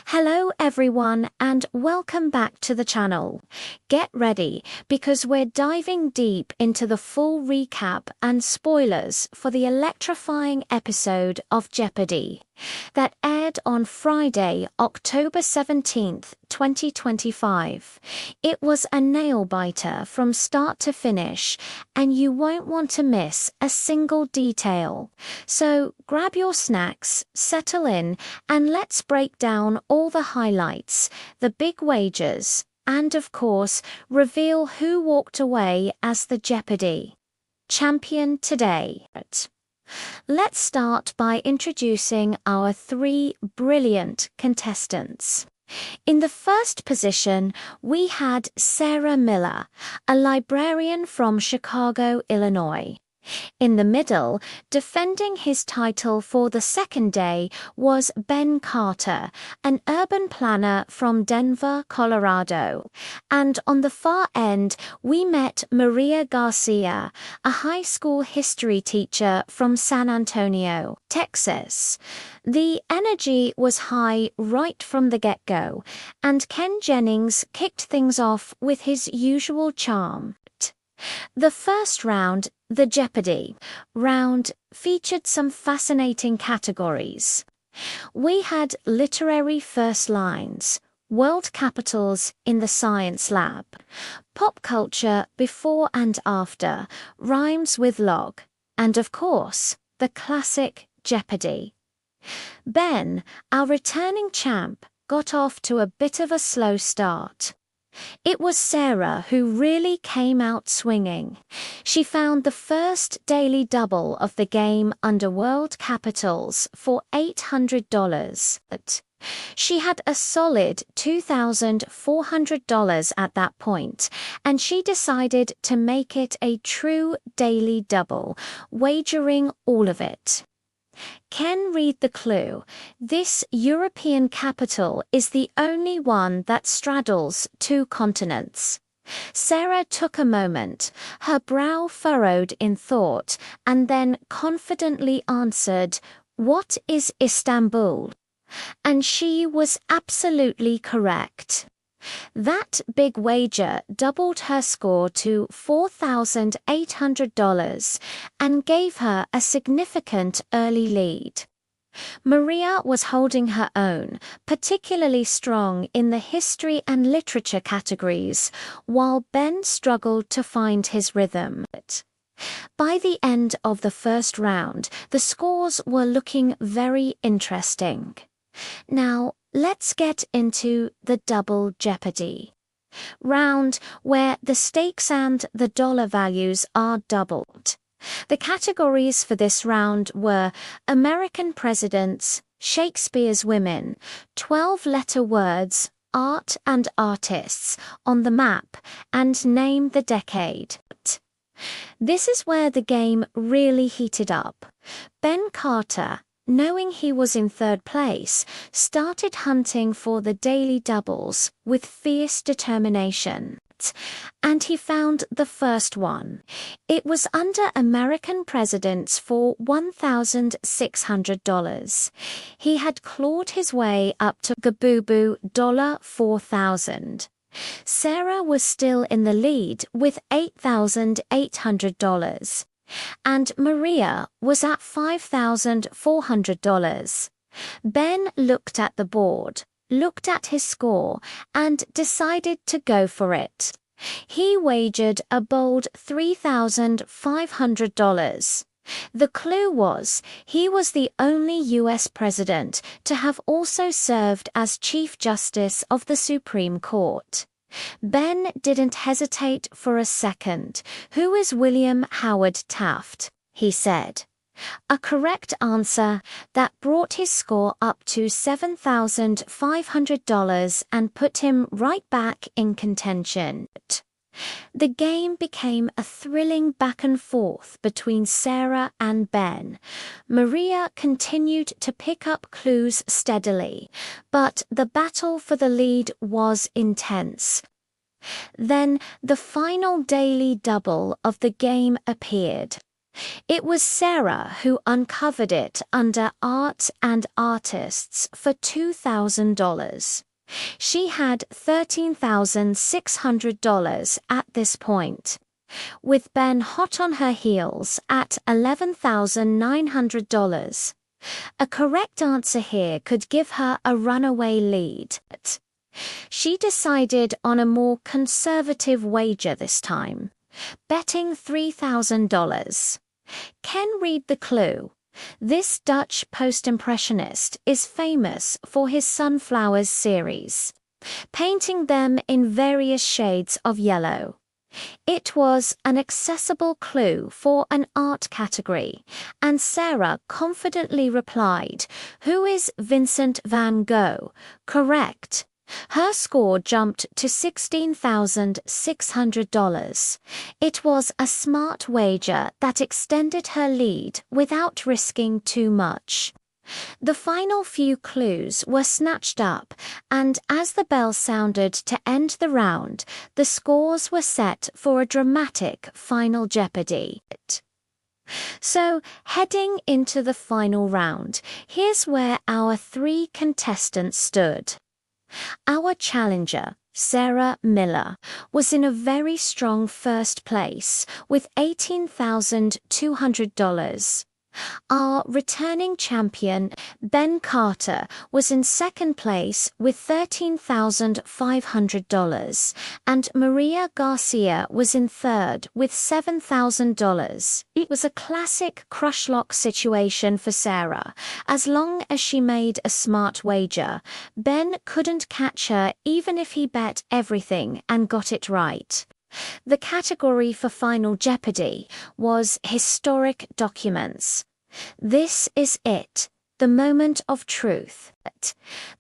Hello everyone and welcome back to the channel. Get ready because we're diving deep into the full recap and spoilers for the electrifying episode of Jeopardy! That aired on Friday, October 17th, 2025. It was a nail-biter from start to finish, and you won't want to miss a single detail. So grab your snacks, settle in, and let's break down all the highlights, the big wagers, and of course, reveal who walked away as the Jeopardy! Champion today. Let's start by introducing our three brilliant contestants. In the first position, we had Sarah Miller, a librarian from Chicago, Illinois. In the middle, defending his title for the second day, was Ben Carter, an urban planner from Denver, Colorado. And on the far end, we met Maria Garcia, a high school history teacher from San Antonio, Texas. The energy was high right from the get-go, and Ken Jennings kicked things off with his usual charm. The first round, the Jeopardy! Round, featured some fascinating categories. We had literary first lines, world capitals in the science lab, pop culture before and after, rhymes with log, and of course, the classic Jeopardy! Ben, our returning champ, got off to a bit of a slow start. It was Sarah who really came out swinging. She found the first daily double of the game under world capitals for $800. She had a solid $2,400 at that point, and she decided to make it a true daily double, wagering all of it. Ken, read the clue. This European capital is the only one that straddles two continents. Sarah took a moment, her brow furrowed in thought, and then confidently answered, "What is Istanbul?" And she was absolutely correct. That big wager doubled her score to $4,800 and gave her a significant early lead. Maria was holding her own, particularly strong in the history and literature categories, while Ben struggled to find his rhythm. By the end of the first round, the scores were looking very interesting. Now, let's get into the double Jeopardy! Round, where the stakes and the dollar values are doubled. The categories for this round were American presidents, Shakespeare's women, 12-letter words, art and artists, on the map, and name the decade. This is where the game really heated up. Ben Carter, knowing he was in third place, started hunting for the daily doubles with fierce determination. And he found the first one. It was under American presidents for $1,600. He had clawed his way up to Gabubu $4,000. Sarah was still in the lead with $8,800. And Maria was at $5,400. Ben looked at the board, looked at his score, and decided to go for it. He wagered a bold $3,500. The clue was he was the only U.S. president to have also served as Chief Justice of the Supreme Court. Ben didn't hesitate for a second. "Who is William Howard Taft?" he said. A correct answer that brought his score up to $7,500 and put him right back in contention. The game became a thrilling back and forth between Sarah and Ben. Maria continued to pick up clues steadily, but the battle for the lead was intense. Then the final daily double of the game appeared. It was Sarah who uncovered it under Art and Artists for $2,000. She had $13,600 at this point, with Ben hot on her heels at $11,900. A correct answer here could give her a runaway lead. She decided on a more conservative wager this time, betting $3,000. Ken read the clue. This Dutch post-impressionist is famous for his sunflowers series, painting them in various shades of yellow. It was an accessible clue for an art category, and Sarah confidently replied, "Who is Vincent van Gogh?" Correct. Her score jumped to $16,600. It was a smart wager that extended her lead without risking too much. The final few clues were snatched up, and as the bell sounded to end the round, the scores were set for a dramatic final Jeopardy! So, heading into the final round, here's where our three contestants stood. Our challenger, Sarah Miller, was in a very strong first place with $18,200. Our returning champion, Ben Carter, was in second place with $13,500, and Maria Garcia was in third with $7,000. It was a classic crush lock situation for Sarah. As long as she made a smart wager, Ben couldn't catch her even if he bet everything and got it right. The category for Final Jeopardy was Historic Documents. This is it, the moment of truth.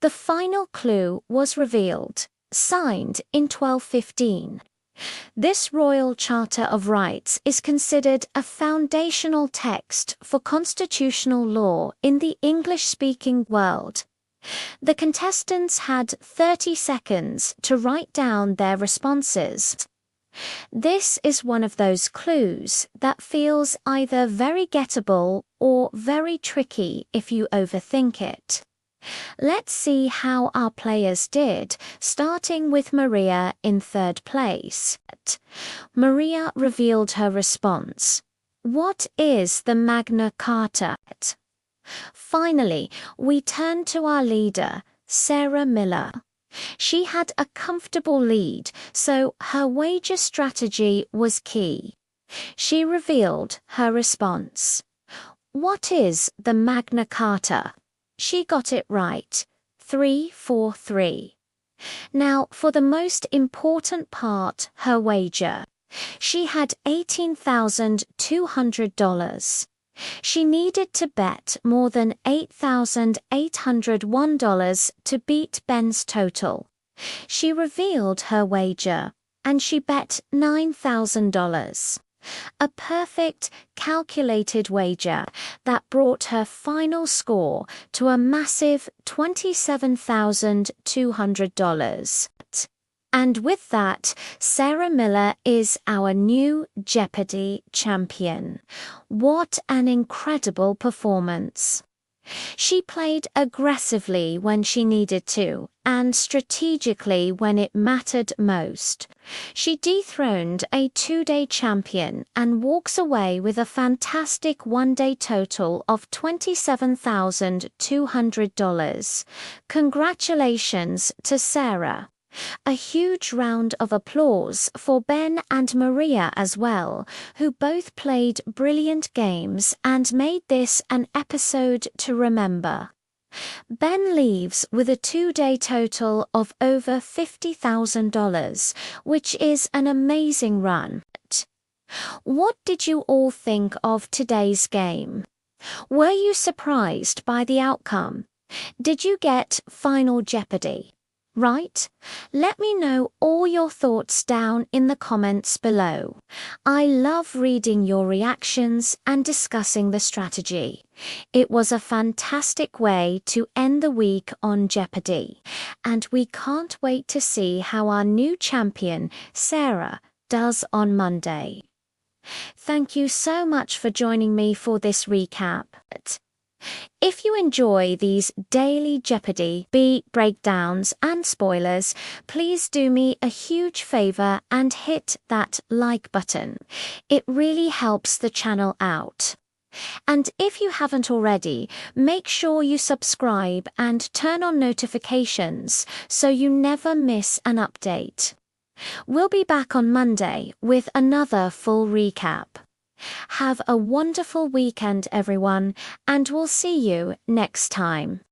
The final clue was revealed, signed in 1215. This Royal Charter of Rights is considered a foundational text for constitutional law in the English-speaking world. The contestants had 30 seconds to write down their responses. This is one of those clues that feels either very gettable or very tricky if you overthink it. Let's see how our players did, starting with Maria in third place. Maria revealed her response. What is the Magna Carta? Finally, we turn to our leader, Sarah Miller. She had a comfortable lead, so her wager strategy was key. She revealed her response. What is the Magna Carta? She got it right. 343. Now, for the most important part, her wager. She had $18,200. She needed to bet more than $8,801 to beat Ben's total. She revealed her wager, and she bet $9,000. A perfect, calculated wager that brought her final score to a massive $27,200. And with that, Sarah Miller is our new Jeopardy champion. What an incredible performance! She played aggressively when she needed to, and strategically when it mattered most. She dethroned a two-day champion and walks away with a fantastic one-day total of $27,200. Congratulations to Sarah. A huge round of applause for Ben and Maria as well, who both played brilliant games and made this an episode to remember. Ben leaves with a two-day total of over $50,000, which is an amazing run. What did you all think of today's game? Were you surprised by the outcome? Did you get Final Jeopardy? Right? Let me know all your thoughts down in the comments below. I love reading your reactions and discussing the strategy. It was a fantastic way to end the week on Jeopardy, and we can't wait to see how our new champion, Sarah, does on Monday. Thank you so much for joining me for this recap. If you enjoy these daily Jeopardy beat breakdowns and spoilers, please do me a huge favor and hit that like button. It really helps the channel out. And if you haven't already, make sure you subscribe and turn on notifications so you never miss an update. We'll be back on Monday with another full recap. Have a wonderful weekend, everyone, and we'll see you next time.